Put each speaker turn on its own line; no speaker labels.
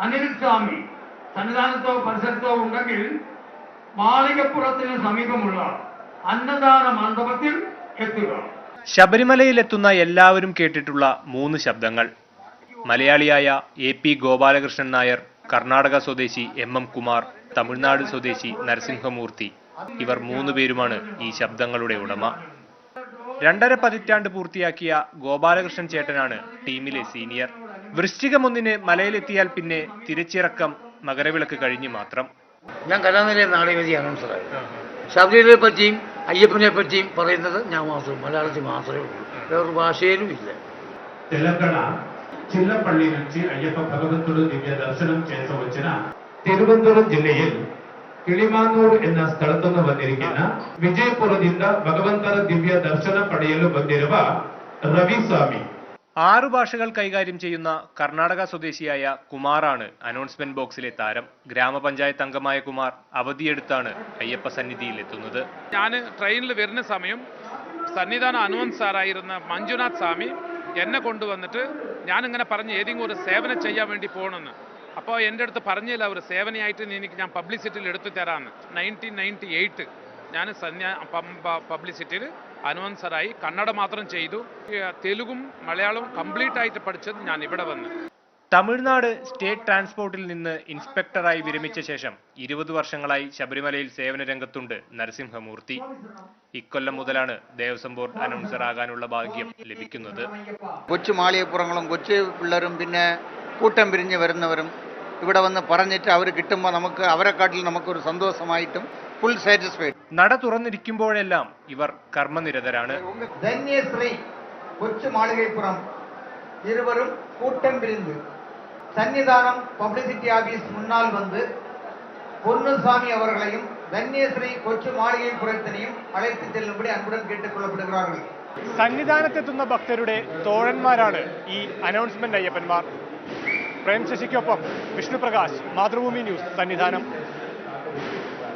അനിൽ സ്വാമി സന്നിധാനത്തോ പരിസരത്തോ ഉണ്ടെങ്കിൽ മാളികപ്പുറത്തിന് സമീപമുള്ള അന്നദാന മണ്ഡപത്തിൽ എത്തുക.
ശബരിമലയിലെത്തുന്ന എല്ലാവരും കേട്ടിട്ടുള്ള 3 ശബ്ദങ്ങൾ. മലയാളിയായ AP ഗോപാലകൃഷ്ണൻ നായർ, കർണാടക സ്വദേശി MM കുമാർ, തമിഴ്നാട് സ്വദേശി നരസിംഹമൂർത്തി. ഇവർ 3 പേരുമാണ് ഈ ശബ്ദങ്ങളുടെ ഉടമ. 2.5 പതിറ്റാണ്ട് പൂർത്തിയാക്കിയ ഗോപാലകൃഷ്ണൻ ചേട്ടനാണ് ടീമിലെ സീനിയർ. വൃശ്ചികം 1 മലയിലെത്തിയാൽ പിന്നെ തിരിച്ചിറക്കം മകരവിളക്ക് കഴിഞ്ഞ് മാത്രം.
ഞാൻ കലാനിലയ നാടകവേദി അനൗൺസറായി. ശബരിമലയെ പറ്റിയും അയ്യപ്പനെ പറ്റിയും പറയുന്നത് ഞാൻ മാത്രം, മലയാളത്തിൽ മാത്രമേ ഉള്ളൂ, വേറൊരു ഭാഷയിലും ഇല്ല.
తెలంగాణ చిల్లపల్లి నుంచి అయ్యప్ప భగవంతుడు దివ్య దర్శనం చేసి వచ్చిన തിരുവനന്തപുരം ജില്ലയിൽ കിളിമാനൂർ എന്ന സ്ഥലത്തുനിന്ന് വന്നിരിക്കുന്ന വിജയപുരದಿಂದ ഭഗವಂತರ ദിവ്യ ദർശനം പಡೆಯಲು ಬಂದಿರುವ രവി സ്വാമി.
6 ഭാഷകൾ കൈകാര്യം ചെയ്യുന്ന കർണാടക സ്വദേശിയായ കുമാറാണ് അനൗൺസ്മെന്റ് ബോക്സിലെ താരം. ഗ്രാമപഞ്ചായത്ത് അംഗമായ കുമാർ അവധിയെടുത്താണ് അയ്യപ്പ സന്നിധിയിൽ എത്തുന്നത്.
ഞാൻ ട്രെയിനിൽ വരുന്ന സമയം സന്നിധാന അനൗൺസ് സാറായിരുന്ന മഞ്ജുനാഥ് സ്വാമി എന്നെ കൊണ്ടുവന്നിട്ട് ഞാനിങ്ങനെ പറഞ്ഞ് ഏതെങ്കിലും ഒരു സേവനം ചെയ്യാൻ വേണ്ടി പോകണമെന്ന്. അപ്പോൾ എൻ്റെ അടുത്ത് പറഞ്ഞില്ല, ഒരു സേവനയായിട്ട് ഞാൻ പബ്ലിസിറ്റിയിൽ എടുത്തു തരാമെന്ന്. 1998 ഞാൻ പബ്ലിസിറ്റിയിൽ അനൗൺസറായി. കന്നഡ മാത്രം ചെയ്തു. തെലുഗും മലയാളവും കംപ്ലീറ്റ് ആയിട്ട് പഠിച്ചത് ഞാൻ ഇവിടെ വന്ന്.
തമിഴ്നാട് സ്റ്റേറ്റ് ട്രാൻസ്പോർട്ടിൽ നിന്ന് ഇൻസ്പെക്ടറായി വിരമിച്ച ശേഷം 20 വർഷങ്ങളായി ശബരിമലയിൽ സേവന രംഗത്തുണ്ട് നരസിംഹമൂർത്തി. ഇക്കൊല്ലം മുതലാണ് ദേവസ്വം ബോർഡ് അനൗൺസർ ആകാനുള്ള ഭാഗ്യം ലഭിക്കുന്നത്.
കൊച്ചു മാളികപ്പുറങ്ങളും കൊച്ചു പിള്ളേരും പിന്നെ കൂട്ടം പിരിഞ്ഞ് വരുന്നവരും ഇവിടെ വന്ന് പറഞ്ഞിട്ട് അവർ കിട്ടുമ്പോൾ നമുക്ക് അവരെക്കാട്ടിൽ നമുക്കൊരു സന്തോഷമായിട്ടും ഫുൾ സാറ്റിസ്ഫൈഡ്.
നട തുറന്നിരിക്കുമ്പോഴെല്ലാം ഇവർ കർമ്മനിരതരാണ്.
ധന്യശ്രീ കൊച്ചു മാളികപ്പുറം ഇരുവരും കൂട്ടം പിരിഞ്ഞ് സന്നിധാനം പബ്ലിസിറ്റി ആഫീസ് മുന്നാൽ വന്ന് പൊന്നുசாமி அவர்களையும் ധന്യശ്രീ കൊച്ചു മാളികപ്പുറത്തിനെയും അழைத்து ചെല്ലുമ്പടി അൻപുടൻ കേട്ടുകൊള്ളപ്പെടുகிறார்கள்.
സന്നിധാനത്തെത്തുന്ന ഭക്തരുടെ തോഴന്മാരാണ് ഈ അനൗൺസ്മെന്റ് അയ്യപ്പന്മാർ. പ്രേം ശശിക്കൊപ്പം വിഷ്ണുപ്രകാശ്, മാതൃഭൂമി ന്യൂസ്, സന്നിധാനം.